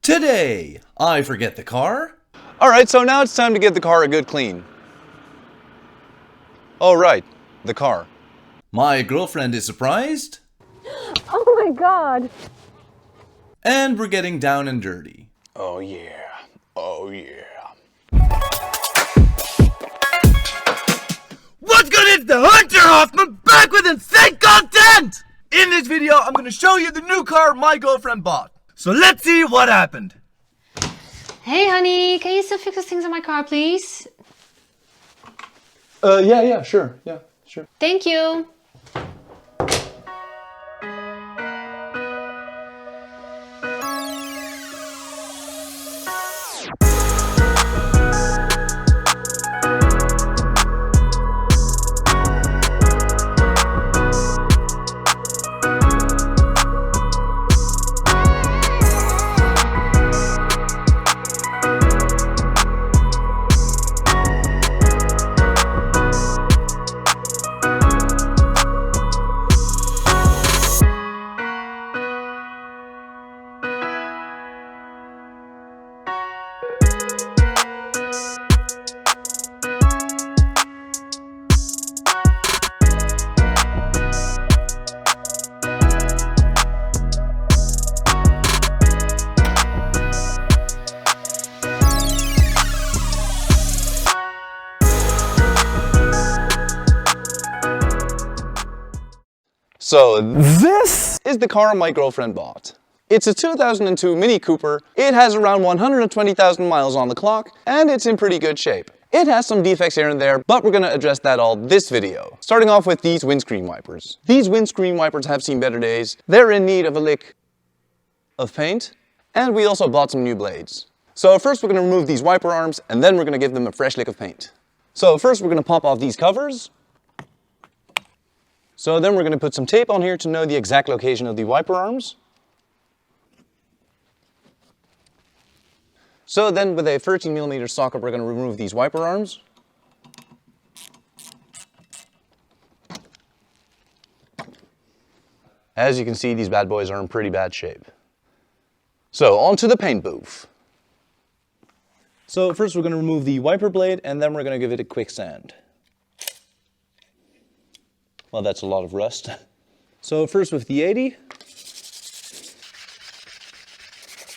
Today, I forget the car. Alright, so now it's time to give the car a good clean. Oh right, the car. My girlfriend is surprised. Oh my god! And we're getting down and dirty. Oh yeah, oh yeah. What's good? It's the Hunter Hoffman back with insane content! In this video, I'm gonna show you the new car my girlfriend bought. So let's see what happened. Hey honey, can you still fix the things on my car, please? Yeah, sure. Thank you. So this is the car my girlfriend bought. It's a 2002 Mini Cooper. It has around 120,000 miles on the clock, and it's in pretty good shape. It has some defects here and there, but we're gonna address that all this video. Starting off with these windscreen wipers. These windscreen wipers have seen better days. They're in need of a lick of paint, and we also bought some new blades. So first we're gonna remove these wiper arms, and then we're gonna give them a fresh lick of paint. So first we're gonna pop off these covers. So then we're going to put some tape on here to know the exact location of the wiper arms. So then with a 13mm socket we're going to remove these wiper arms. As you can see, these bad boys are in pretty bad shape. So onto the paint booth. So first we're going to remove the wiper blade, and then we're going to give it a quick sand. Well, that's a lot of rust. So first with the 80,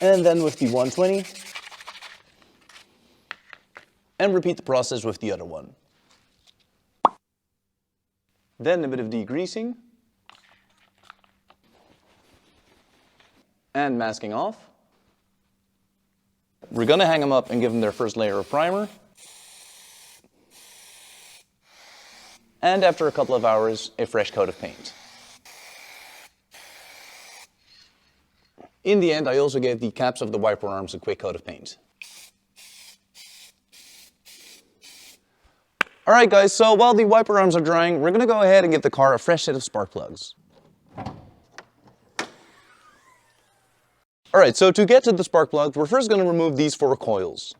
and then with the 120, and repeat the process with the other one. Then a bit of degreasing, and masking off. We're gonna hang them up and give them their first layer of primer. And after a couple of hours, a fresh coat of paint. In the end, I also gave the caps of the wiper arms a quick coat of paint. Alright guys, so while the wiper arms are drying, we're going to go ahead and give the car a fresh set of spark plugs. Alright, so to get to the spark plugs, we're first going to remove these 4 coils.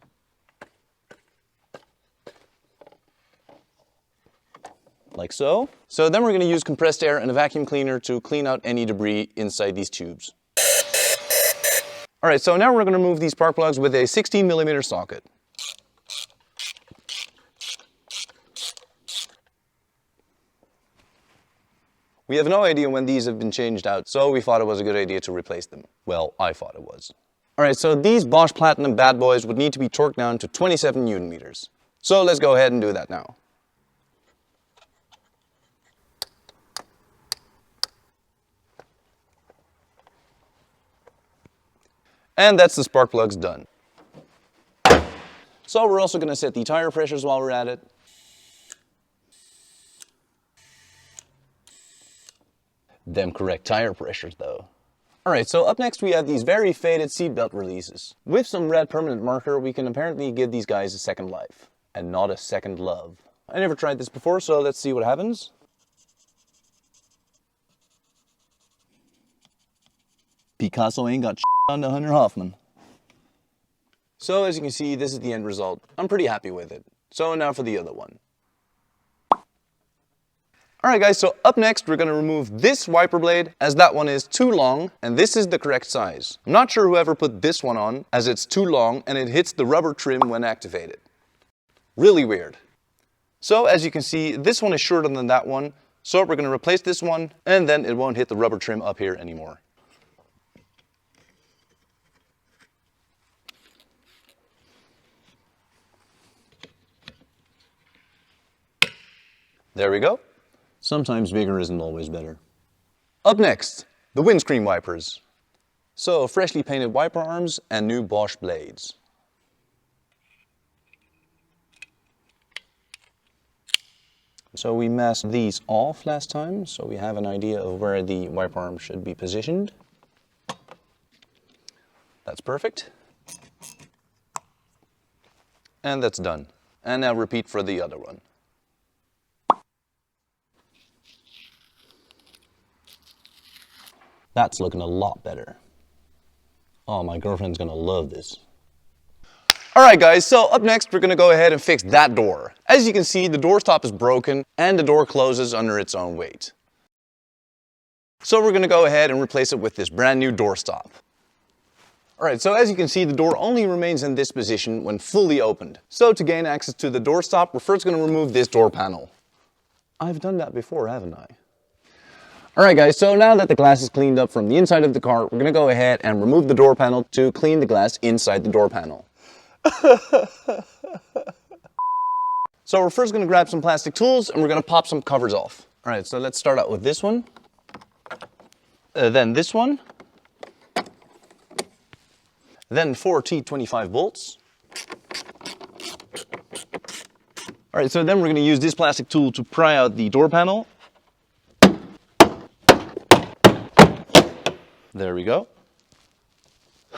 Like so. So then we're going to use compressed air and a vacuum cleaner to clean out any debris inside these tubes. Alright, so now we're going to remove these spark plugs with a 16mm socket. We have no idea when these have been changed out, so we thought it was a good idea to replace them. Well, I thought it was. Alright, so these Bosch Platinum bad boys would need to be torqued down to 27 Newton meters. So let's go ahead and do that now. And that's the spark plugs done. So we're also going to set the tire pressures while we're at it. Them correct tire pressures though. Alright, so up next we have these very faded seatbelt releases. With some red permanent marker, we can apparently give these guys a second life. And not a second love. I never tried this before, so let's see what happens. Picasso ain't got on the Hunter Hoffman. So as you can see, this is the end result. I'm pretty happy with it. So now for the other one. Alright guys, so up next we're going to remove this wiper blade as that one is too long and this is the correct size. I'm not sure whoever put this one on as it's too long and it hits the rubber trim when activated. Really weird. So as you can see, this one is shorter than that one, so we're going to replace this one and then it won't hit the rubber trim up here anymore. There we go. Sometimes bigger isn't always better. Up next, the windscreen wipers. So freshly painted wiper arms and new Bosch blades. So we masked these off last time, so we have an idea of where the wiper arm should be positioned. That's perfect. And that's done. And now repeat for the other one. That's looking a lot better. Oh, my girlfriend's gonna love this. Alright guys, so up next we're gonna go ahead and fix that door. As you can see, the door stop is broken and the door closes under its own weight. So we're gonna go ahead and replace it with this brand new door stop. Alright, so as you can see, the door only remains in this position when fully opened. So to gain access to the door stop, we're first gonna remove this door panel. I've done that before, haven't I? Alright guys, so now that the glass is cleaned up from the inside of the car, we're going to go ahead and remove the door panel to clean the glass inside the door panel. So we're first going to grab some plastic tools and we're going to pop some covers off. Alright, so let's start out with this one. Then this one. Then 4 T25 bolts. Alright, so then we're going to use this plastic tool to pry out the door panel. There we go.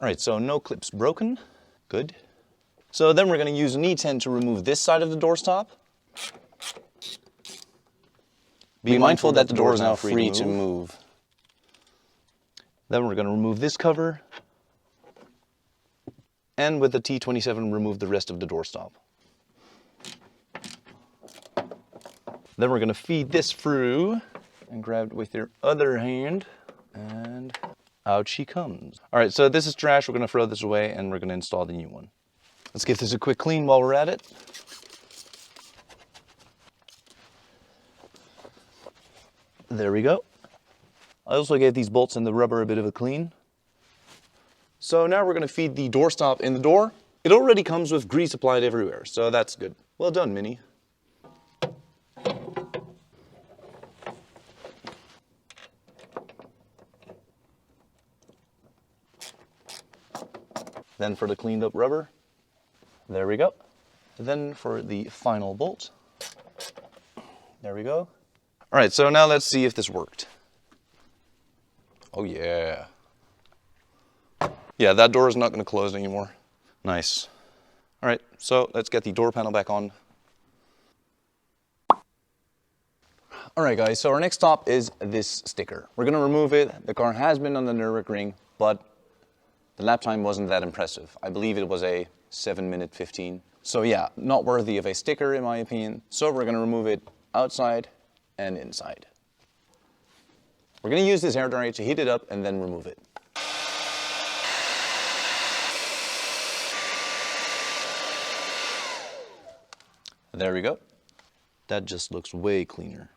Alright, so no clips broken. Good. So then we're going to use an E10 to remove this side of the door stop. Be mindful that the door is now free to move. Then we're going to remove this cover. And with the T27 remove the rest of the door stop. Then we're going to feed this through and grab it with your other hand and out she comes. Alright, so this is trash. We're going to throw this away and we're going to install the new one. Let's give this a quick clean while we're at it. There we go. I also gave these bolts and the rubber a bit of a clean. So now we're going to feed the door stop in the door. It already comes with grease applied everywhere, so that's good. Well done, Minnie. Then for the cleaned up rubber, there we go. Then for the final bolt, there we go. All right, so now let's see if this worked. Oh yeah. Yeah, that door is not going to close anymore. Nice. All right, so let's get the door panel back on. All right guys, so our next stop is this sticker. We're going to remove it. The car has been on the Nürburgring, but the lap time wasn't that impressive. I believe it was a 7:15 minutes. So yeah, not worthy of a sticker in my opinion. So we're going to remove it outside and inside. We're going to use this hairdryer to heat it up and then remove it. There we go. That just looks way cleaner.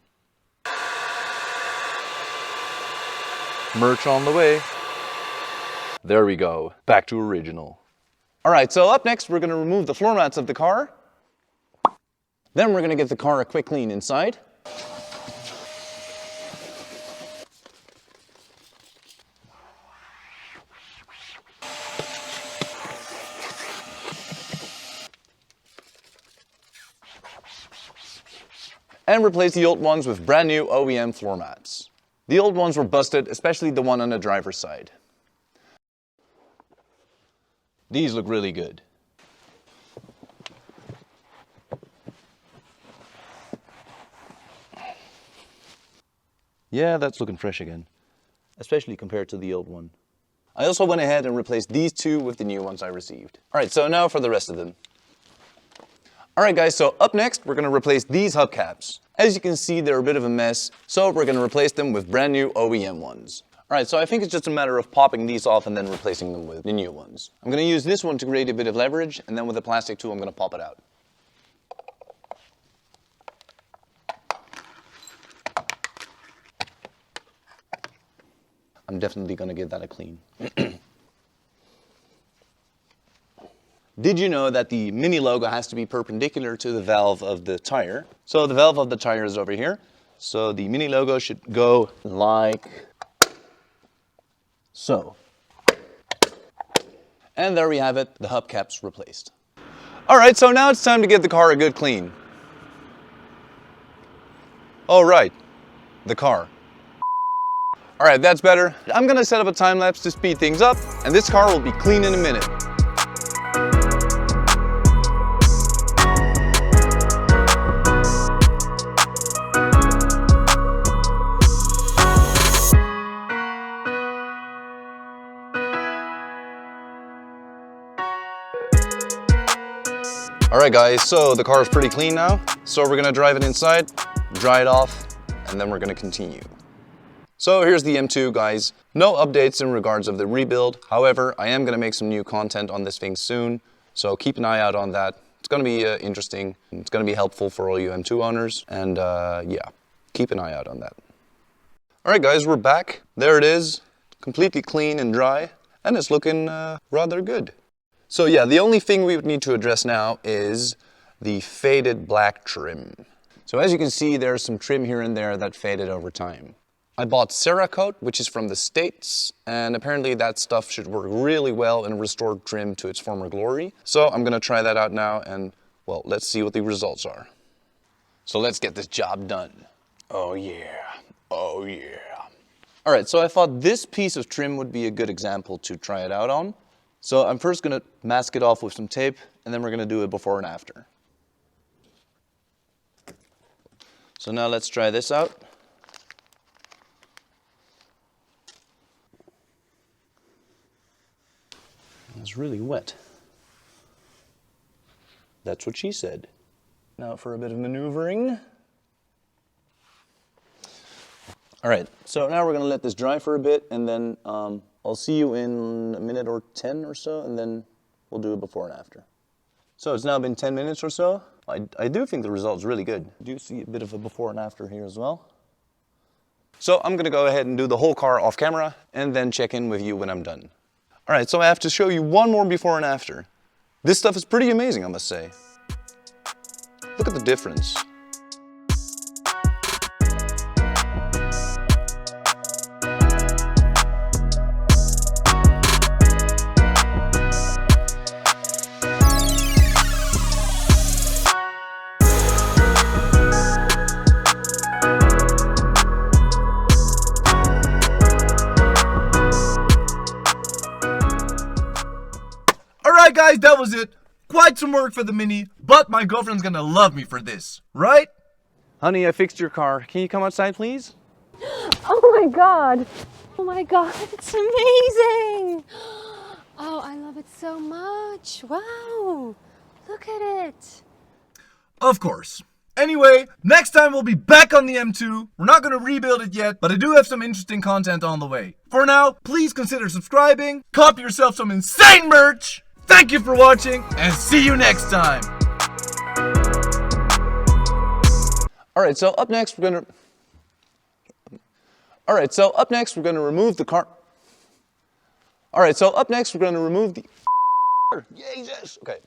Merch on the way. There we go, back to original. All right, so up next we're going to remove the floor mats of the car. Then we're going to give the car a quick clean inside. And replace the old ones with brand new OEM floor mats. The old ones were busted, especially the one on the driver's side. These look really good. Yeah, that's looking fresh again, especially compared to the old one. I also went ahead and replaced these two with the new ones I received. All right, so now for the rest of them. Alright guys, so up next we're going to replace these hubcaps. As you can see, they're a bit of a mess, so we're going to replace them with brand new OEM ones. Alright, so I think it's just a matter of popping these off and then replacing them with the new ones. I'm going to use this one to create a bit of leverage, and then with the plastic tool I'm going to pop it out. I'm definitely going to give that a clean. Did you know that the Mini logo has to be perpendicular to the valve of the tire? So the valve of the tire is over here. So the Mini logo should go like so. And there we have it, the hubcaps replaced. Alright, so now it's time to give the car a good clean. Oh right, the car. Alright, that's better. I'm gonna set up a time lapse to speed things up, and this car will be clean in a minute. Alright guys, so the car is pretty clean now. So we're gonna drive it inside, dry it off, and then we're gonna continue. So here's the M2 guys. No updates in regards of the rebuild. However, I am gonna make some new content on this thing soon. So keep an eye out on that. It's gonna be interesting. It's gonna be helpful for all you M2 owners. And yeah, keep an eye out on that. Alright guys, we're back. There it is. Completely clean and dry. And it's looking rather good. So yeah, the only thing we would need to address now is the faded black trim. So as you can see, there's some trim here and there that faded over time. I bought Cerakote, which is from the States, and apparently that stuff should work really well and restore trim to its former glory. So I'm gonna try that out now and, well, let's see what the results are. So let's get this job done. Oh yeah, oh yeah. All right, so I thought this piece of trim would be a good example to try it out on. So I'm first gonna mask it off with some tape, and then we're gonna do a before and after. So now let's try this out. It's really wet. That's what she said. Now for a bit of maneuvering. All right, so now we're gonna let this dry for a bit, and then I'll see you in a minute or 10 or so, and then we'll do a before and after. So it's now been 10 minutes or so. I do think the result's really good. I do see a bit of a before and after here as well. So I'm gonna go ahead and do the whole car off camera, and then check in with you when I'm done. All right, so I have to show you one more before and after. This stuff is pretty amazing, I must say. Look at the difference. Alright guys, that was it. Quite some work for the Mini, but my girlfriend's gonna love me for this, right? Honey, I fixed your car. Can you come outside, please? Oh my god. Oh my god, it's amazing! Oh, I love it so much. Wow, look at it. Of course. Anyway, next time we'll be back on the M2. We're not gonna rebuild it yet, but I do have some interesting content on the way. For now, please consider subscribing, copy yourself some insane merch. Thank you for watching, and see you next time. Alright, so up next we're gonna remove the car. Alright, so up next we're gonna remove the Jesus. Okay.